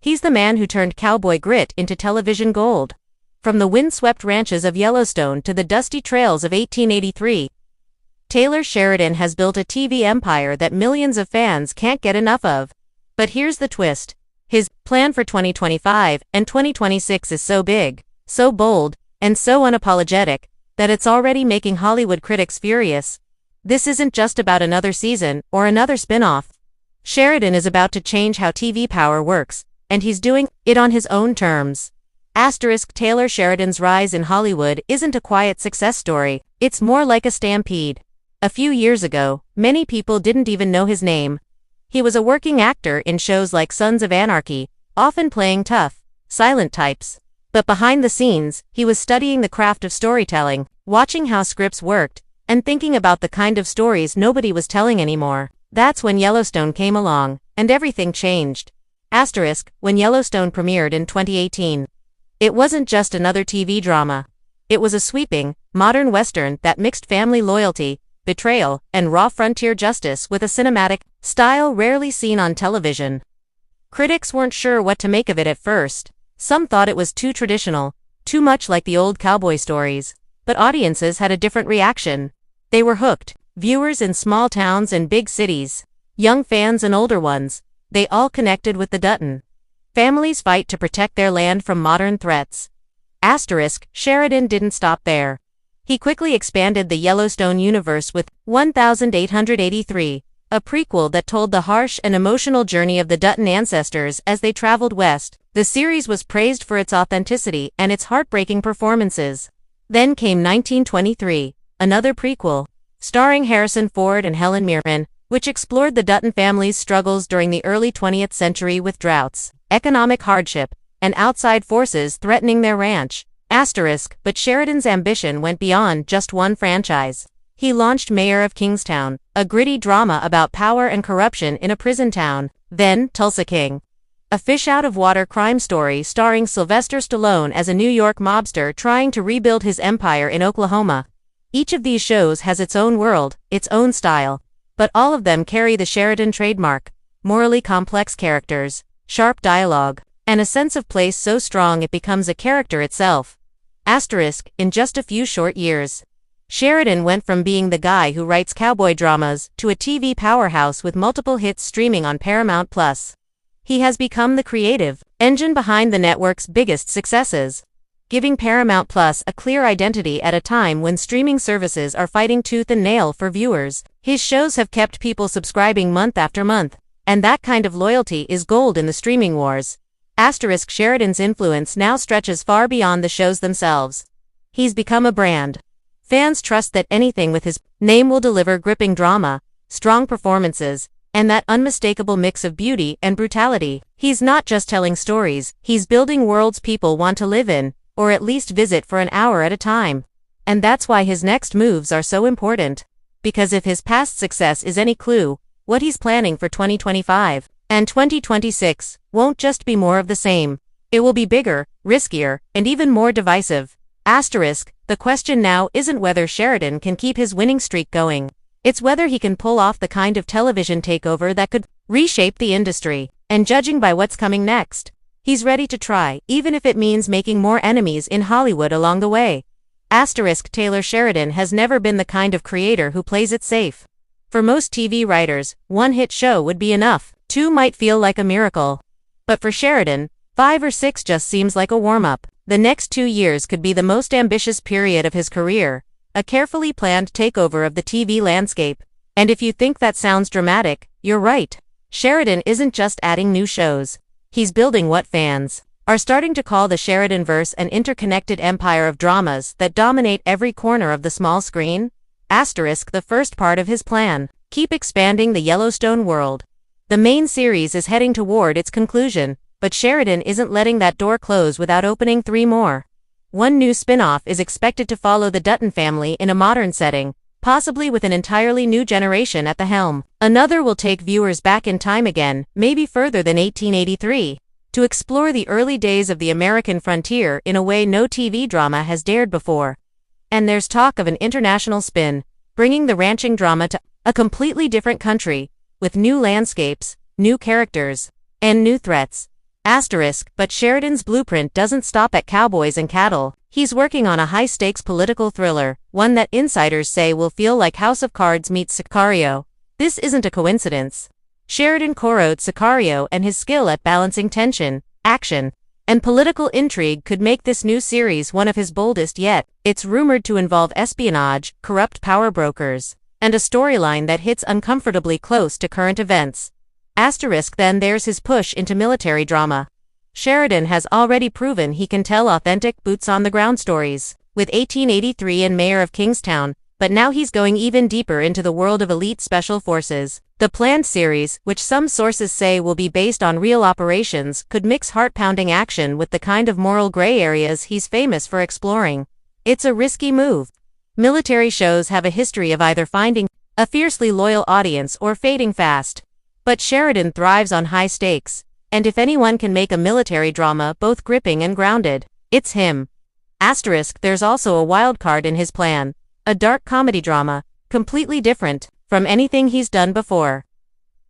He's the man who turned cowboy grit into television gold. From the windswept ranches of Yellowstone to the dusty trails of 1883, Taylor Sheridan has built a TV empire that millions of fans can't get enough of. But here's the twist. His plan for 2025 and 2026 is so big, so bold, and so unapologetic, that it's already making Hollywood critics furious. This isn't just about another season or another spin-off. Sheridan is about to change how TV power works, and he's doing it on his own terms. Taylor Sheridan's rise in Hollywood isn't a quiet success story, it's more like a stampede. A few years ago, many people didn't even know his name. He was a working actor in shows like Sons of Anarchy, often playing tough, silent types. But behind the scenes, he was studying the craft of storytelling, watching how scripts worked, and thinking about the kind of stories nobody was telling anymore. That's when Yellowstone came along, and everything changed. When Yellowstone premiered in 2018. It wasn't just another TV drama. It was a sweeping, modern western that mixed family loyalty, betrayal, and raw frontier justice with a cinematic style rarely seen on television. Critics weren't sure what to make of it at first. Some thought it was too traditional, too much like the old cowboy stories. But audiences had a different reaction. They were hooked. Viewers in small towns and big cities, young fans and older ones, they all connected with the Dutton. Families fight to protect their land from modern threats. Sheridan didn't stop there. He quickly expanded the Yellowstone universe with 1883, a prequel that told the harsh and emotional journey of the Dutton ancestors as they traveled west. The series was praised for its authenticity and its heartbreaking performances. Then came 1923, another prequel, starring Harrison Ford and Helen Mirren, which explored the Dutton family's struggles during the early 20th century with droughts, economic hardship, and outside forces threatening their ranch. But Sheridan's ambition went beyond just one franchise. He launched Mayor of Kingstown, a gritty drama about power and corruption in a prison town. Then, Tulsa King, a fish-out-of-water crime story starring Sylvester Stallone as a New York mobster trying to rebuild his empire in Oklahoma. Each of these shows has its own world, its own style, but all of them carry the Sheridan trademark: morally complex characters, sharp dialogue, and a sense of place so strong it becomes a character itself. In just a few short years, Sheridan went from being the guy who writes cowboy dramas to a TV powerhouse with multiple hits streaming on Paramount+. He has become the creative engine behind the network's biggest successes, giving Paramount+ a clear identity at a time when streaming services are fighting tooth and nail for viewers. His shows have kept people subscribing month after month, and that kind of loyalty is gold in the streaming wars. Sheridan's influence now stretches far beyond the shows themselves. He's become a brand. Fans trust that anything with his name will deliver gripping drama, strong performances, and that unmistakable mix of beauty and brutality. He's not just telling stories, he's building worlds people want to live in, or at least visit for an hour at a time. And that's why his next moves are so important. Because if his past success is any clue, what he's planning for 2025 and 2026 won't just be more of the same. It will be bigger, riskier, and even more divisive. The question now isn't whether Sheridan can keep his winning streak going. It's whether he can pull off the kind of television takeover that could reshape the industry. And judging by what's coming next, he's ready to try, even if it means making more enemies in Hollywood along the way. Taylor Sheridan has never been the kind of creator who plays it safe. For most TV writers, one hit show would be enough. 2 might feel like a miracle. But for Sheridan, 5 or 6 just seems like a warm-up. The next 2 years could be the most ambitious period of his career, a carefully planned takeover of the TV landscape. And if you think that sounds dramatic, you're right. Sheridan isn't just adding new shows. He's building what fans are starting to call the Sheridanverse, an interconnected empire of dramas that dominate every corner of the small screen. The first part of his plan: keep expanding the Yellowstone world. The main series is heading toward its conclusion, but Sheridan isn't letting that door close without opening 3 more. One new spin-off is expected to follow the Dutton family in a modern setting, possibly with an entirely new generation at the helm. Another will take viewers back in time again, maybe further than 1883, to explore the early days of the American frontier in a way no TV drama has dared before. And there's talk of an international spin, bringing the ranching drama to a completely different country, with new landscapes, new characters, and new threats. But Sheridan's blueprint doesn't stop at cowboys and cattle. He's working on a high-stakes political thriller, one that insiders say will feel like House of Cards meets Sicario. This isn't a coincidence. Sheridan co-wrote Sicario, and his skill at balancing tension, action, and political intrigue could make this new series one of his boldest yet. It's rumored to involve espionage, corrupt power brokers, and a storyline that hits uncomfortably close to current events. Then there's his push into military drama. Sheridan has already proven he can tell authentic, boots-on-the-ground stories, with 1883 and Mayor of Kingstown, but now he's going even deeper into the world of elite special forces. The planned series, which some sources say will be based on real operations, could mix heart-pounding action with the kind of moral gray areas he's famous for exploring. It's a risky move. Military shows have a history of either finding a fiercely loyal audience or fading fast. But Sheridan thrives on high stakes, and if anyone can make a military drama both gripping and grounded, it's him. There's also a wild card in his plan, a dark comedy drama, completely different from anything he's done before.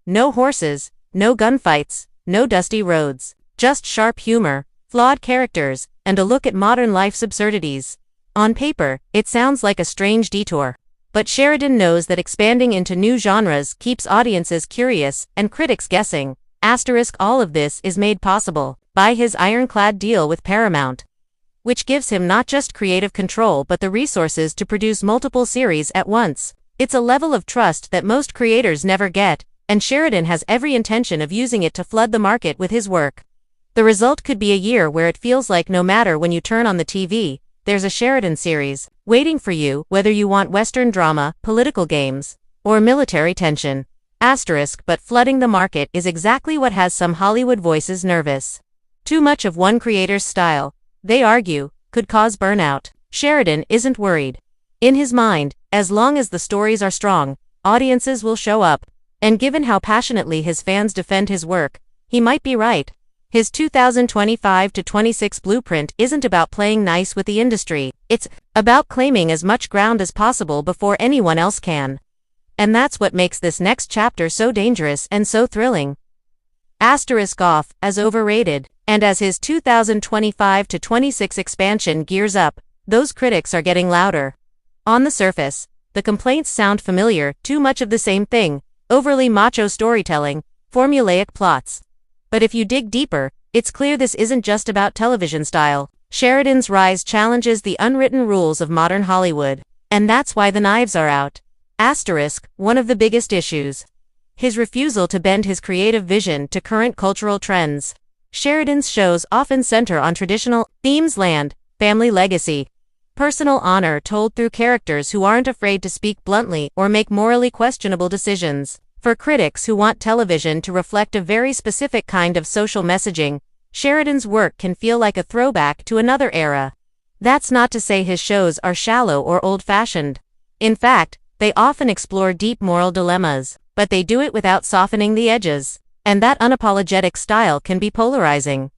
No horses, no gunfights, no dusty roads, just sharp humor, flawed characters, and a look at modern life's absurdities. On paper, it sounds like a strange detour. But Sheridan knows that expanding into new genres keeps audiences curious and critics guessing. All of this is made possible by his ironclad deal with Paramount, which gives him not just creative control but the resources to produce multiple series at once. It's a level of trust that most creators never get, and Sheridan has every intention of using it to flood the market with his work. The result could be a year where it feels like no matter when you turn on the TV, there's a Sheridan series waiting for you, whether you want Western drama, political games, or military tension. But flooding the market is exactly what has some Hollywood voices nervous. Too much of one creator's style, they argue, could cause burnout. Sheridan isn't worried. In his mind, as long as the stories are strong, audiences will show up. And given how passionately his fans defend his work, he might be right. His 2025-26 blueprint isn't about playing nice with the industry, it's about claiming as much ground as possible before anyone else can. And that's what makes this next chapter so dangerous and so thrilling. Off as overrated, and as his 2025-26 expansion gears up, those critics are getting louder. On the surface, the complaints sound familiar: too much of the same thing, overly macho storytelling, formulaic plots. But if you dig deeper, it's clear this isn't just about television style. Sheridan's rise challenges the unwritten rules of modern Hollywood, and that's why the knives are out. One of the biggest issues: his refusal to bend his creative vision to current cultural trends. Sheridan's shows often center on traditional themes: land, family, legacy, personal honor, told through characters who aren't afraid to speak bluntly or make morally questionable decisions. For critics who want television to reflect a very specific kind of social messaging, Sheridan's work can feel like a throwback to another era. That's not to say his shows are shallow or old-fashioned. In fact, they often explore deep moral dilemmas, but they do it without softening the edges. And that unapologetic style can be polarizing.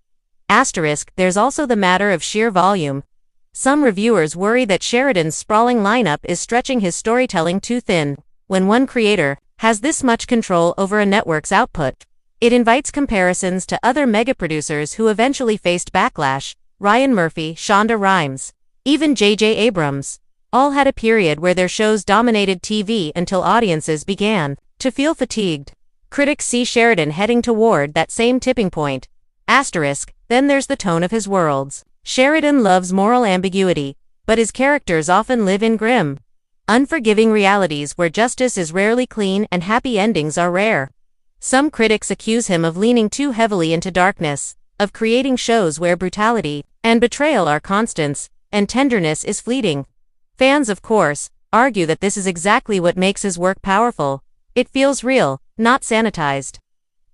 There's also the matter of sheer volume. Some reviewers worry that Sheridan's sprawling lineup is stretching his storytelling too thin. When one creator has this much control over a network's output, it invites comparisons to other megaproducers who eventually faced backlash. Ryan Murphy, Shonda Rhimes, even J.J. Abrams, all had a period where their shows dominated TV until audiences began to feel fatigued. Critics see Sheridan heading toward that same tipping point. Then there's the tone of his worlds. Sheridan loves moral ambiguity, but his characters often live in grim, unforgiving realities where justice is rarely clean and happy endings are rare. Some critics accuse him of leaning too heavily into darkness, of creating shows where brutality and betrayal are constants, and tenderness is fleeting. Fans, of course, argue that this is exactly what makes his work powerful. It feels real, not sanitized.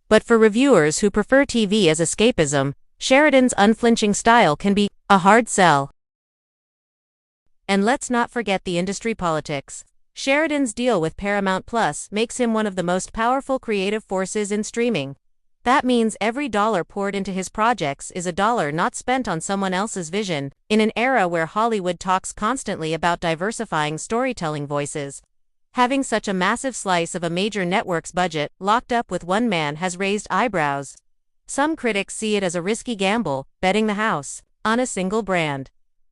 But for reviewers who prefer TV as escapism, Sheridan's unflinching style can be a hard sell. And let's not forget the industry politics. Sheridan's deal with Paramount Plus makes him one of the most powerful creative forces in streaming. That means every dollar poured into his projects is a dollar not spent on someone else's vision. In an era where Hollywood talks constantly about diversifying storytelling voices, having such a massive slice of a major network's budget locked up with one man has raised eyebrows. Some critics see it as a risky gamble, betting the house on a single brand.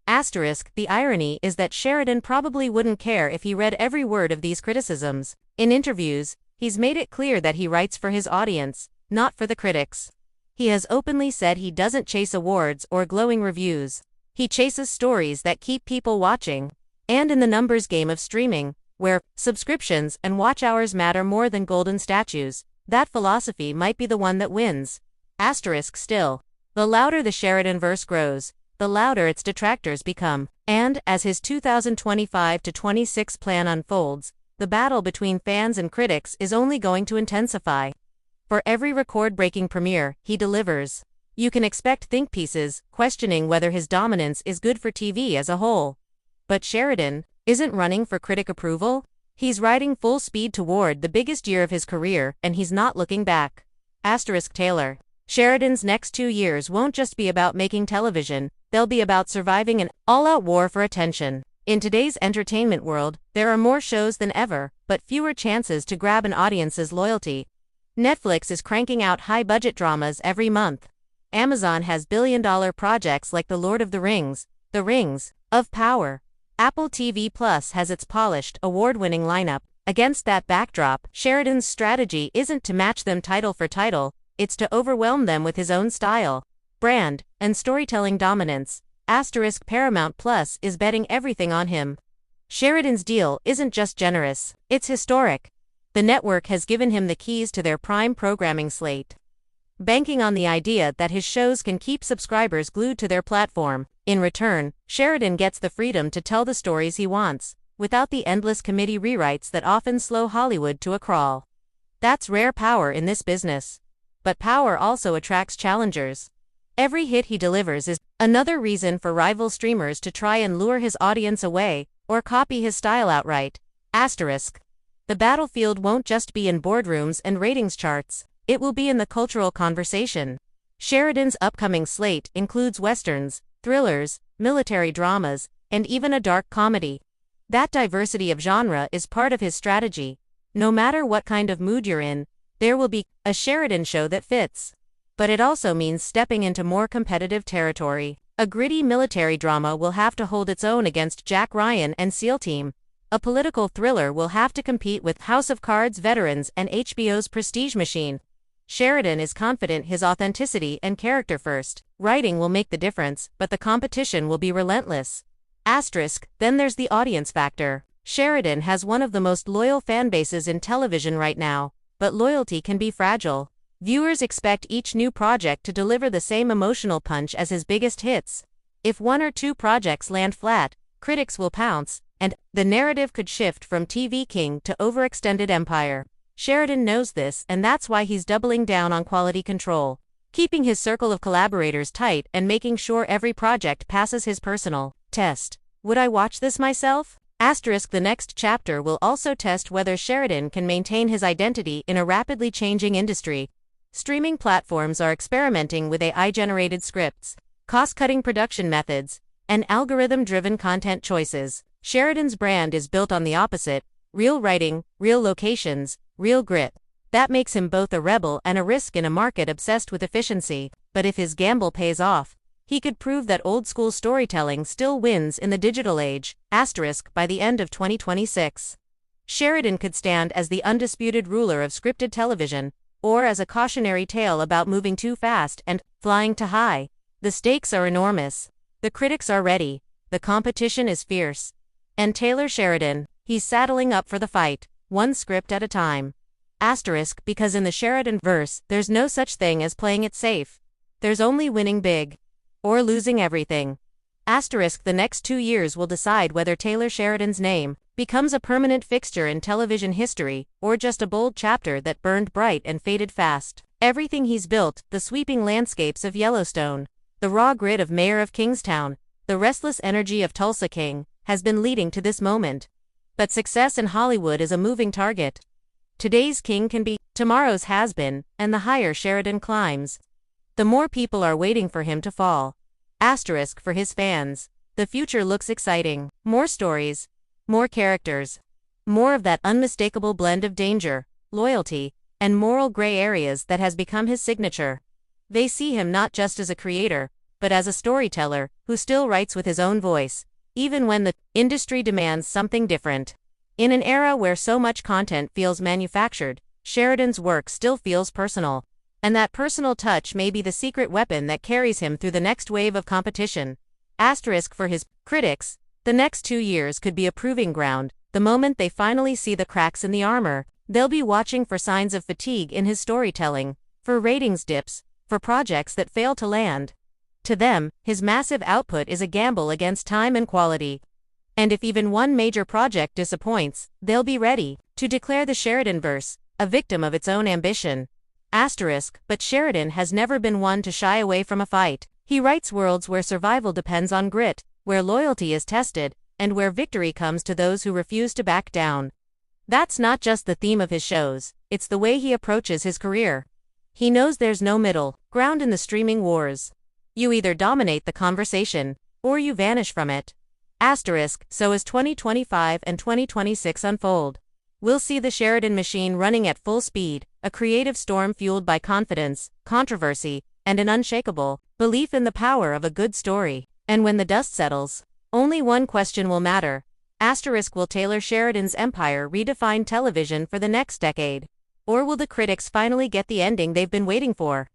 Asterisk, the irony is that Sheridan probably wouldn't care if he read every word of these criticisms. In interviews, he's made it clear that he writes for his audience, not for the critics. He has openly said he doesn't chase awards or glowing reviews. He chases stories that keep people watching. And in the numbers game of streaming, where subscriptions and watch hours matter more than golden statues, that philosophy might be the one that wins. Asterisk still, the louder the Sheridanverse grows, the louder its detractors become. And, as his 2025-26 plan unfolds, the battle between fans and critics is only going to intensify. For every record-breaking premiere he delivers, you can expect think pieces questioning whether his dominance is good for TV as a whole. But Sheridan isn't running for critic approval. He's riding full speed toward the biggest year of his career, and he's not looking back. Asterisk Taylor. Sheridan's next 2 years won't just be about making television, they'll be about surviving an all-out war for attention. In today's entertainment world, there are more shows than ever, but fewer chances to grab an audience's loyalty. Netflix is cranking out high-budget dramas every month. Amazon has billion-dollar projects like The Lord of the Rings of Power. Apple TV Plus has its polished, award-winning lineup. Against that backdrop, Sheridan's strategy isn't to match them title for title, it's to overwhelm them with his own style, brand, and storytelling dominance. Asterisk Paramount Plus is betting everything on him. Sheridan's deal isn't just generous, it's historic. The network has given him the keys to their prime programming slate, banking on the idea that his shows can keep subscribers glued to their platform. In return, Sheridan gets the freedom to tell the stories he wants, without the endless committee rewrites that often slow Hollywood to a crawl. That's rare power in this business. But power also attracts challengers. Every hit he delivers is another reason for rival streamers to try and lure his audience away, or copy his style outright. Asterisk. The battlefield won't just be in boardrooms and ratings charts, it will be in the cultural conversation. Sheridan's upcoming slate includes westerns, thrillers, military dramas, and even a dark comedy. That diversity of genre is part of his strategy. No matter what kind of mood you're in, there will be a Sheridan show that fits. But it also means stepping into more competitive territory. A gritty military drama will have to hold its own against Jack Ryan and SEAL Team. A political thriller will have to compete with House of Cards veterans and HBO's Prestige Machine. Sheridan is confident his authenticity and character first writing will make the difference, but the competition will be relentless. Asterisk, then there's the audience factor. Sheridan has one of the most loyal fan bases in television right now, but loyalty can be fragile. Viewers expect each new project to deliver the same emotional punch as his biggest hits. If one or two projects land flat, critics will pounce, and the narrative could shift from TV king to overextended empire. Sheridan knows this, and that's why he's doubling down on quality control, keeping his circle of collaborators tight and making sure every project passes his personal test. Would I watch this myself? Asterisk, the next chapter will also test whether Sheridan can maintain his identity in a rapidly changing industry. Streaming platforms are experimenting with AI-generated scripts, cost-cutting production methods, and algorithm-driven content choices. Sheridan's brand is built on the opposite: real writing, real locations, real grit. That makes him both a rebel and a risk in a market obsessed with efficiency. But if his gamble pays off, he could prove that old-school storytelling still wins in the digital age. Asterisk, by the end of 2026, Sheridan could stand as the undisputed ruler of scripted television, or as a cautionary tale about moving too fast and flying too high. The stakes are enormous. The critics are ready. The competition is fierce. And Taylor Sheridan, he's saddling up for the fight, one script at a time. Asterisk, because in the Sheridanverse, there's no such thing as playing it safe. There's only winning big, or losing everything. Asterisk, the next 2 years will decide whether Taylor Sheridan's name becomes a permanent fixture in television history, or just a bold chapter that burned bright and faded fast. Everything he's built, the sweeping landscapes of Yellowstone, the raw grit of Mayor of Kingstown, the restless energy of Tulsa King, has been leading to this moment. But success in Hollywood is a moving target. Today's king can be tomorrow's has-been, and the higher Sheridan climbs, the more people are waiting for him to fall. Asterisk, for his fans, the future looks exciting. More stories, more characters, more of that unmistakable blend of danger, loyalty, and moral gray areas that has become his signature. They see him not just as a creator, but as a storyteller, who still writes with his own voice, even when the industry demands something different. In an era where so much content feels manufactured, Sheridan's work still feels personal. And that personal touch may be the secret weapon that carries him through the next wave of competition. Asterisk for his critics, the next 2 years could be a proving ground. The moment they finally see the cracks in the armor, they'll be watching for signs of fatigue in his storytelling, for ratings dips, for projects that fail to land. To them, his massive output is a gamble against time and quality. And if even one major project disappoints, they'll be ready to declare the Sheridanverse a victim of its own ambition. Asterisk, but Sheridan has never been one to shy away from a fight. He writes worlds where survival depends on grit, where loyalty is tested, and where victory comes to those who refuse to back down. That's not just the theme of his shows, it's the way he approaches his career. He knows there's no middle ground in the streaming wars. You either dominate the conversation, or you vanish from it. Asterisk, so as 2025 and 2026 unfold, we'll see the Sheridan machine running at full speed, a creative storm fueled by confidence, controversy, and an unshakable belief in the power of a good story. And when the dust settles, only one question will matter. Asterisk, will Taylor Sheridan's empire redefine television for the next decade? Or will the critics finally get the ending they've been waiting for?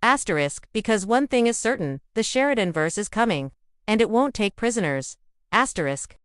Asterisk, because one thing is certain, the Sheridanverse is coming. And it won't take prisoners. Asterisk.